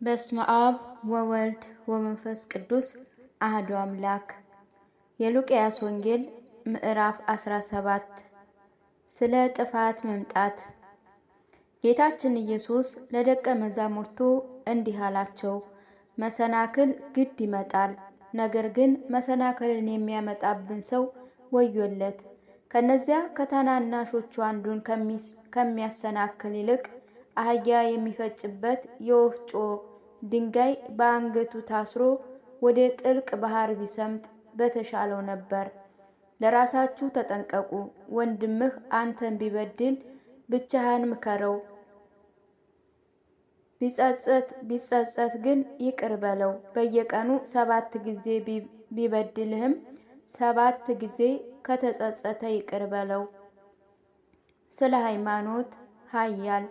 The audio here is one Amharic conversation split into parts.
በስመ አብ ወወልድ ወመንፈስ ቅዱስ አሐዱ አምላክ። የሉቃስ ወንጌል ምዕራፍ 17 ስለ ጥፋት መምጣት። ጌታችን ኢየሱስ ለደቀ መዛሙርቱ እንዲህ አላቸው፣ መሰናክል ግድ ይመጣል። ነገር ግን መሰናክልን የሚያመጣብን ሰው ወዮለት። ከነዚያ ከታናናሾቹ አንዱን ከሚያሰናክል ይልቅ አህያ የሚፈጭበት የወፍጮ ድንጋይ በአንገቱ ታስሮ ወደ ጥልቅ ባህር ቢሰምጥ በተሻለው ነበር። ለራሳችሁ ተጠንቀቁ። ወንድምህ አንተን ቢበድል ብቻህን ምከረው፣ ቢጸጸት ግን ይቅር በለው። በየቀኑ 7 ጊዜ ቢበድልህም 7 ጊዜ ከተጸጸተ ይቅር በለው። ስለ ሃይማኖት ኃያል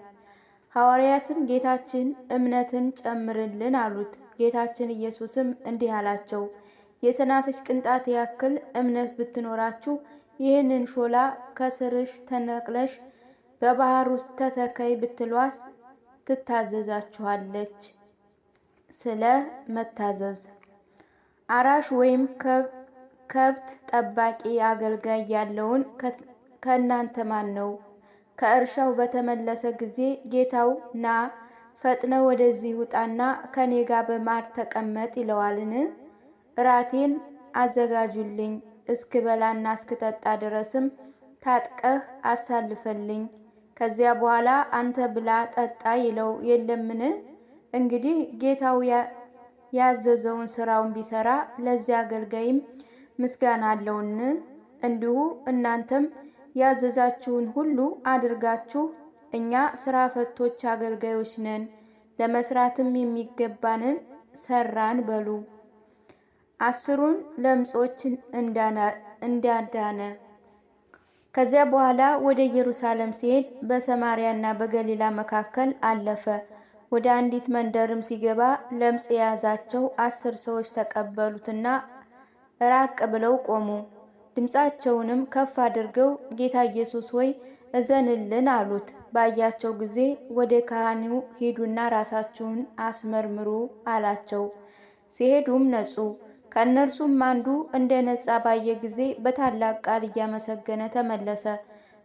ሐዋርያትም ጌታችን እምነትን ጨምርልን አሉት። ጌታችን ኢየሱስም እንዲህ አላቸው፣ የሰናፍጭ ቅንጣት ያክል እምነት ብትኖራችሁ ይህንን ሾላ ከስርሽ ተነቅለሽ በባህር ውስጥ ተተከይ ብትሏት ትታዘዛችኋለች። ስለ መታዘዝ አራሽ ወይም ከብት ጠባቂ አገልጋይ ያለውን ከእናንተ ማን ነው ከእርሻው በተመለሰ ጊዜ ጌታው ና ፈጥነ ወደዚህ ውጣና ከኔ ጋር በማር ተቀመጥ ይለዋልን? እራቴን አዘጋጁልኝ እስክበላና እስክጠጣ ድረስም ታጥቀህ አሳልፈልኝ፣ ከዚያ በኋላ አንተ ብላ ጠጣ ይለው የለምን? እንግዲህ ጌታው ያዘዘውን ስራውን ቢሰራ ለዚያ አገልጋይም ምስጋና አለውን? እንዲሁ እናንተም ያዘዛችሁን ሁሉ አድርጋችሁ እኛ ስራ ፈቶች አገልጋዮች ነን፣ ለመስራትም የሚገባንን ሰራን በሉ። 10ን ለምጾች እንዳዳነ። ከዚያ በኋላ ወደ ኢየሩሳሌም ሲሄድ በሰማርያና በገሊላ መካከል አለፈ። ወደ አንዲት መንደርም ሲገባ ለምጽ የያዛቸው 10 ሰዎች ተቀበሉትና ራቅ ብለው ቆሙ። ድምፃቸውንም ከፍ አድርገው ጌታ ኢየሱስ ሆይ እዘንልን አሉት። ባያቸው ጊዜ ወደ ካህኑ ሂዱና ራሳችሁን አስመርምሩ አላቸው። ሲሄዱም ነጹ። ከእነርሱም አንዱ እንደ ነጻ ባየ ጊዜ በታላቅ ቃል እያመሰገነ ተመለሰ።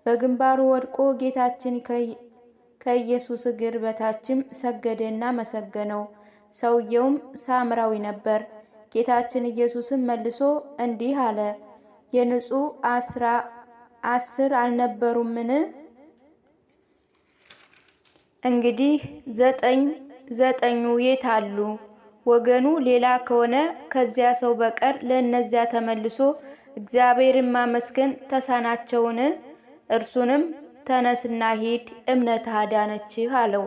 በግንባሩ ወድቆ ጌታችን ከኢየሱስ እግር በታችም ሰገደና መሰገነው። ሰውየውም ሳምራዊ ነበር። ጌታችን ኢየሱስም መልሶ እንዲህ አለ፣ የንጹሕ 10 አልነበሩምን? እንግዲህ 9 የት አሉ? ወገኑ ሌላ ከሆነ ከዚያ ሰው በቀር ለእነዚያ ተመልሶ እግዚአብሔርን ማመስገን ተሳናቸውን? እርሱንም ተነስና ሂድ፣ እምነትህ አዳነችህ አለው።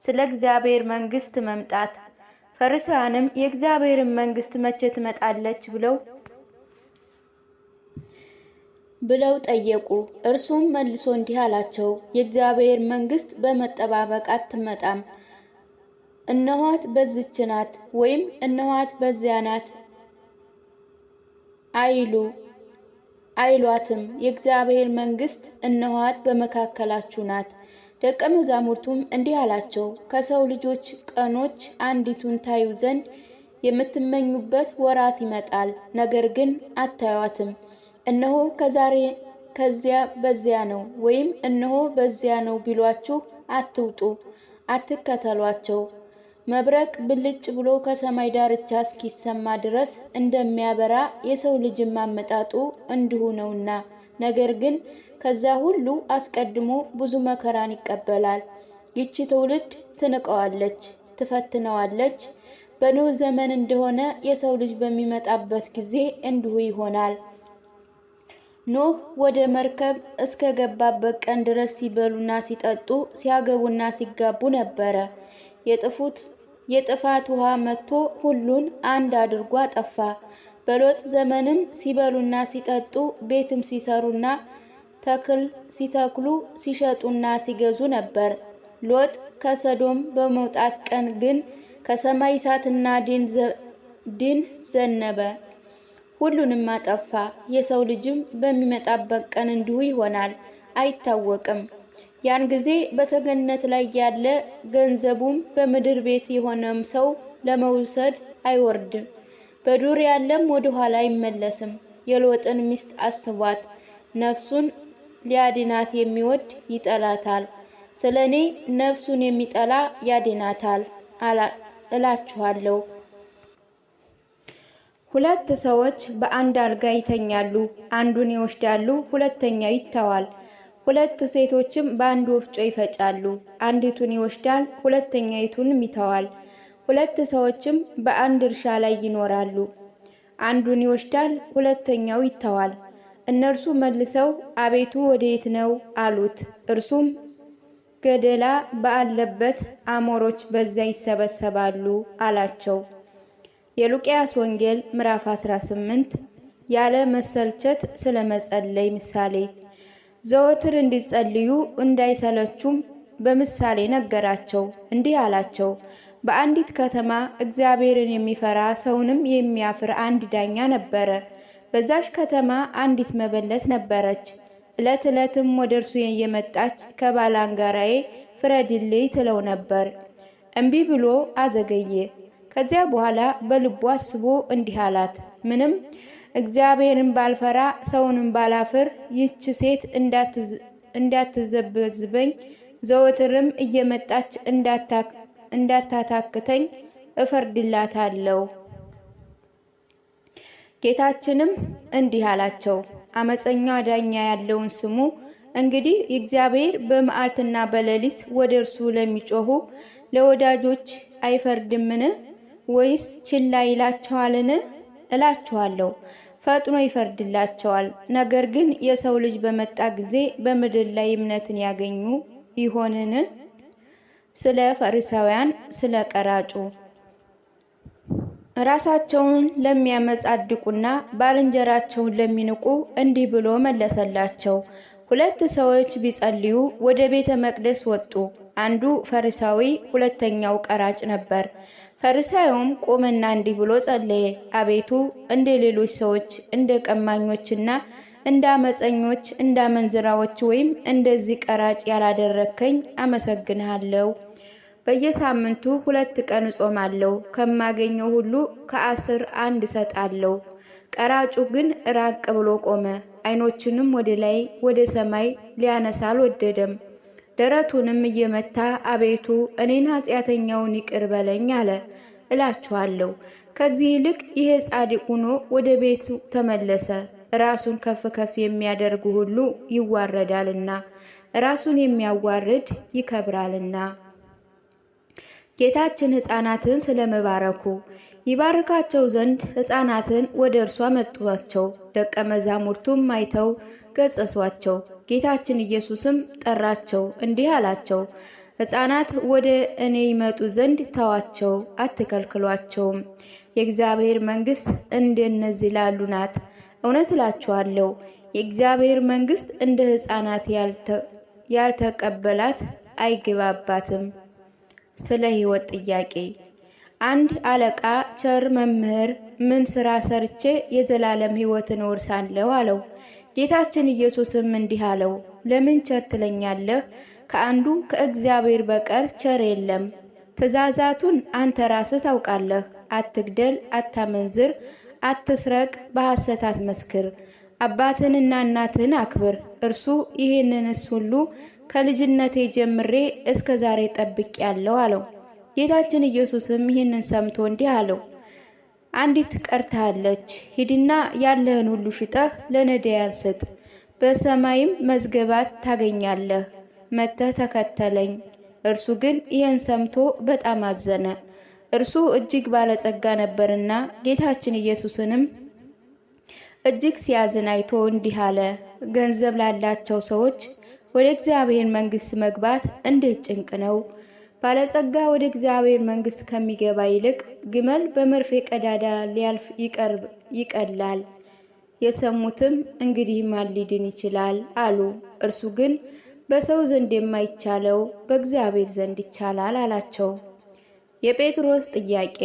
ስለ እግዚአብሔር መንግሥት መምጣት። ፈሪሳውያንም የእግዚአብሔርን መንግሥት መቼ ትመጣለች ብለው ጠየቁ። እርሱም መልሶ እንዲህ አላቸው፣ የእግዚአብሔር መንግሥት በመጠባበቅ አትመጣም። እነኋት በዚች ናት ወይም እነኋት በዚያ ናት አይሏትም። የእግዚአብሔር መንግሥት እነኋት በመካከላችሁ ናት። ደቀ መዛሙርቱም እንዲህ አላቸው፣ ከሰው ልጆች ቀኖች አንዲቱን ታዩ ዘንድ የምትመኙበት ወራት ይመጣል፣ ነገር ግን አታዩአትም። እነሆ ከዚያ በዚያ ነው ወይም እነሆ በዚያ ነው ቢሏችሁ አትውጡ፣ አትከተሏቸው። መብረቅ ብልጭ ብሎ ከሰማይ ዳርቻ እስኪሰማ ድረስ እንደሚያበራ የሰው ልጅም አመጣጡ እንዲሁ ነውና፣ ነገር ግን ከዚያ ሁሉ አስቀድሞ ብዙ መከራን ይቀበላል። ይቺ ትውልድ ትንቀዋለች፣ ትፈትነዋለች። በኖህ ዘመን እንደሆነ የሰው ልጅ በሚመጣበት ጊዜ እንዲሁ ይሆናል። ኖህ ወደ መርከብ እስከ ገባበት ቀን ድረስ ሲበሉና ሲጠጡ ሲያገቡና ሲጋቡ ነበረ። የጥፋት ውሃ መጥቶ ሁሉን አንድ አድርጎ አጠፋ። በሎጥ ዘመንም ሲበሉና ሲጠጡ ቤትም ሲሰሩና ተክል ሲተክሉ ሲሸጡና ሲገዙ ነበር። ሎጥ ከሰዶም በመውጣት ቀን ግን ከሰማይ እሳትና ዲን ዘነበ፣ ሁሉንም አጠፋ። የሰው ልጅም በሚመጣበት ቀን እንዲሁ ይሆናል፣ አይታወቅም። ያን ጊዜ በሰገነት ላይ ያለ ገንዘቡም በምድር ቤት የሆነም ሰው ለመውሰድ አይወርድም፣ በዱር ያለም ወደ ኋላ አይመለስም። የሎጥን ሚስት አስቧት። ነፍሱን ሊያድናት የሚወድ ይጠላታል፣ ስለኔ ነፍሱን የሚጠላ ያድናታል እላችኋለሁ። ሁለት ሰዎች በአንድ አልጋ ይተኛሉ፣ አንዱን ይወስዳሉ፣ ሁለተኛው ይተዋል። ሁለት ሴቶችም በአንድ ወፍጮ ይፈጫሉ፣ አንዲቱን ይወስዳል፣ ሁለተኛይቱንም ይተዋል። ሁለት ሰዎችም በአንድ እርሻ ላይ ይኖራሉ፣ አንዱን ይወስዳል፣ ሁለተኛው ይተዋል። እነርሱ መልሰው አቤቱ ወዴት ነው አሉት። እርሱም ገደላ ባለበት አሞሮች በዚያ ይሰበሰባሉ አላቸው። የሉቃስ ወንጌል ምዕራፍ 18 ያለ መሰልቸት ስለ መጸለይ ምሳሌ። ዘወትር እንዲጸልዩ እንዳይሰለቹም በምሳሌ ነገራቸው፣ እንዲህ አላቸው። በአንዲት ከተማ እግዚአብሔርን የሚፈራ ሰውንም የሚያፍር አንድ ዳኛ ነበረ። በዛች ከተማ አንዲት መበለት ነበረች። ዕለት ዕለትም ወደ እርሱ እየመጣች ከባላንጋራዬ ፍረድልኝ ትለው ነበር። እምቢ ብሎ አዘገየ። ከዚያ በኋላ በልቡ አስቦ እንዲህ አላት፣ ምንም እግዚአብሔርን ባልፈራ ሰውንም ባላፍር ይህች ሴት እንዳትዘበዝበኝ ዘወትርም እየመጣች እንዳታታክተኝ እፈርድላታለሁ። ጌታችንም እንዲህ አላቸው፣ አመፀኛ ዳኛ ያለውን ስሙ። እንግዲህ እግዚአብሔር በመዓልትና በሌሊት ወደ እርሱ ለሚጮኹ ለወዳጆች አይፈርድምን? ወይስ ችላ ይላቸዋልን? እላችኋለሁ ፈጥኖ ይፈርድላቸዋል። ነገር ግን የሰው ልጅ በመጣ ጊዜ በምድር ላይ እምነትን ያገኙ ይሆንን? ስለ ፈሪሳውያን ስለ ቀራጩ። ራሳቸውን ለሚያመጻድቁና ባልንጀራቸውን ለሚንቁ እንዲህ ብሎ መለሰላቸው። ሁለት ሰዎች ቢጸልዩ ወደ ቤተ መቅደስ ወጡ። አንዱ ፈሪሳዊ፣ ሁለተኛው ቀራጭ ነበር። ፈሪሳዩም ቆመና እንዲህ ብሎ ጸለየ። አቤቱ እንደ ሌሎች ሰዎች እንደ ቀማኞችና እንደ አመፀኞች እንደ አመንዝራዎች ወይም እንደዚህ ቀራጭ ያላደረከኝ አመሰግንሃለሁ። በየሳምንቱ 2 ቀን እጾማለሁ፣ ከማገኘው ሁሉ ከ10 1 እሰጣለሁ። ቀራጩ ግን ራቅ ብሎ ቆመ፣ ዓይኖቹንም ወደ ላይ ወደ ሰማይ ሊያነሳ አልወደደም። ደረቱንም እየመታ አቤቱ እኔን ኃጢአተኛውን ይቅር በለኝ አለ። እላችኋለሁ ከዚህ ይልቅ ይሄ ጻድቅ ሆኖ ወደ ቤቱ ተመለሰ። ራሱን ከፍ ከፍ የሚያደርግ ሁሉ ይዋረዳልና ራሱን የሚያዋርድ ይከብራልና። ጌታችን ሕፃናትን ስለመባረኩ ይባርካቸው ዘንድ ሕፃናትን ወደ እርሱ አመጧቸው። ደቀ መዛሙርቱም አይተው ገሰጿቸው። ጌታችን ኢየሱስም ጠራቸው፣ እንዲህ አላቸው፣ ሕፃናት ወደ እኔ ይመጡ ዘንድ ተዋቸው፣ አትከልክሏቸውም። የእግዚአብሔር መንግሥት እንደነዚህ ላሉ ናት። እውነት እላችኋለሁ የእግዚአብሔር መንግሥት እንደ ሕፃናት ያልተቀበላት አይገባባትም። ስለ ሕይወት ጥያቄ። አንድ አለቃ ቸር መምህር ምን ሥራ ሰርቼ የዘላለም ሕይወትን እወርሳለሁ አለው። ጌታችን ኢየሱስም እንዲህ አለው፣ ለምን ቸር ትለኛለህ? ከአንዱ ከእግዚአብሔር በቀር ቸር የለም። ትእዛዛቱን አንተ ራስህ ታውቃለህ። አትግደል፣ አታመንዝር፣ አትስረቅ፣ በሐሰት አትመስክር፣ አባትህንና እናትህን አክብር። እርሱ ይህንንስ ሁሉ ከልጅነቴ ጀምሬ እስከ ዛሬ ጠብቄአለሁ አለው። ጌታችን ኢየሱስም ይህንን ሰምቶ እንዲህ አለው፣ አንዲት ቀርታለች። ሂድና ያለህን ሁሉ ሽጠህ ለነዳያን ስጥ፣ በሰማይም መዝገባት ታገኛለህ። መጥተህ ተከተለኝ። እርሱ ግን ይህን ሰምቶ በጣም አዘነ፣ እርሱ እጅግ ባለጸጋ ነበርና። ጌታችን ኢየሱስንም እጅግ ሲያዝን አይቶ እንዲህ አለ፣ ገንዘብ ላላቸው ሰዎች ወደ እግዚአብሔር መንግሥት መግባት እንዴት ጭንቅ ነው! ባለጸጋ ወደ እግዚአብሔር መንግሥት ከሚገባ ይልቅ ግመል በመርፌ ቀዳዳ ሊያልፍ ይቀላል። የሰሙትም እንግዲህ ማን ሊድን ይችላል አሉ። እርሱ ግን በሰው ዘንድ የማይቻለው በእግዚአብሔር ዘንድ ይቻላል አላቸው። የጴጥሮስ ጥያቄ።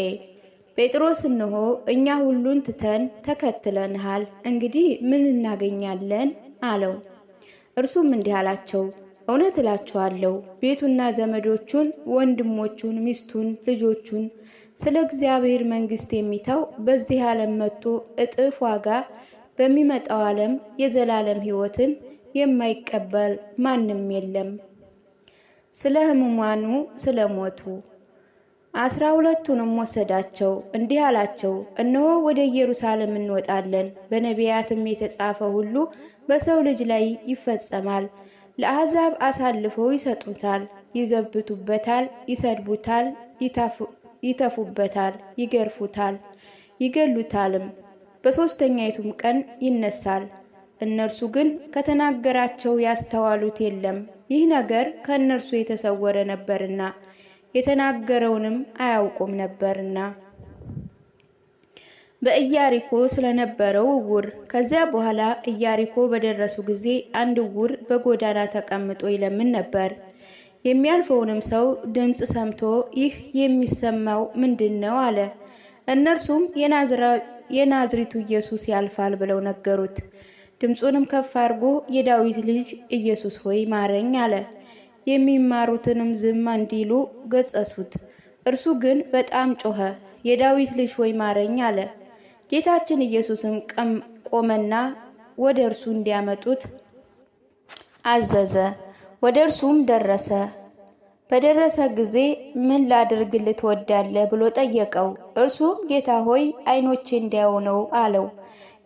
ጴጥሮስ እነሆ እኛ ሁሉን ትተን ተከትለንሃል፣ እንግዲህ ምን እናገኛለን አለው። እርሱም እንዲህ አላቸው፣ እውነት እላችኋለሁ ቤቱና ዘመዶቹን፣ ወንድሞቹን፣ ሚስቱን፣ ልጆቹን ስለ እግዚአብሔር መንግሥት የሚተው በዚህ ዓለም መጥቶ እጥፍ ዋጋ በሚመጣው ዓለም የዘላለም ሕይወትን የማይቀበል ማንም የለም። ስለ ሕሙማኑ ስለ ሞቱ 12ቱንም ወሰዳቸው፣ እንዲህ አላቸው፣ እነሆ ወደ ኢየሩሳሌም እንወጣለን፣ በነቢያትም የተጻፈ ሁሉ በሰው ልጅ ላይ ይፈጸማል። ለአሕዛብ አሳልፈው ይሰጡታል፣ ይዘብቱበታል፣ ይሰድቡታል፣ ይተፉበታል፣ ይገርፉታል፣ ይገሉታልም። በሦስተኛይቱም ቀን ይነሳል። እነርሱ ግን ከተናገራቸው ያስተዋሉት የለም። ይህ ነገር ከእነርሱ የተሰወረ ነበርና የተናገረውንም አያውቁም ነበርና። በኢያሪኮ ስለነበረው ዕውር። ከዚያ በኋላ ኢያሪኮ በደረሱ ጊዜ አንድ ዕውር በጎዳና ተቀምጦ ይለምን ነበር። የሚያልፈውንም ሰው ድምፅ ሰምቶ ይህ የሚሰማው ምንድን ነው አለ። እነርሱም የናዝሬቱ ኢየሱስ ያልፋል ብለው ነገሩት። ድምፁንም ከፍ አድርጎ የዳዊት ልጅ ኢየሱስ ሆይ ማረኝ አለ። የሚማሩትንም ዝም እንዲሉ ገሰጹት። እርሱ ግን በጣም ጮኸ፣ የዳዊት ልጅ ሆይ ማረኝ አለ። ጌታችን ኢየሱስም ቆመና ወደ እርሱ እንዲያመጡት አዘዘ። ወደ እርሱም ደረሰ። በደረሰ ጊዜ ምን ላድርግልህ ትወዳለህ ብሎ ጠየቀው። እርሱም ጌታ ሆይ ዓይኖቼ እንዲያዩ ነው አለው።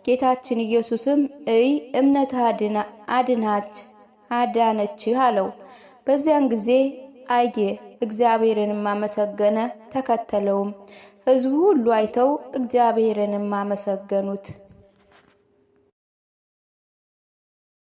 ጌታችን ኢየሱስም እምነትህ አዳነችህ አለው። በዚያን ጊዜ አየ፣ እግዚአብሔርንም አመሰገነ፣ ተከተለውም። ሕዝቡ ሁሉ አይተው እግዚአብሔርንም አመሰገኑት።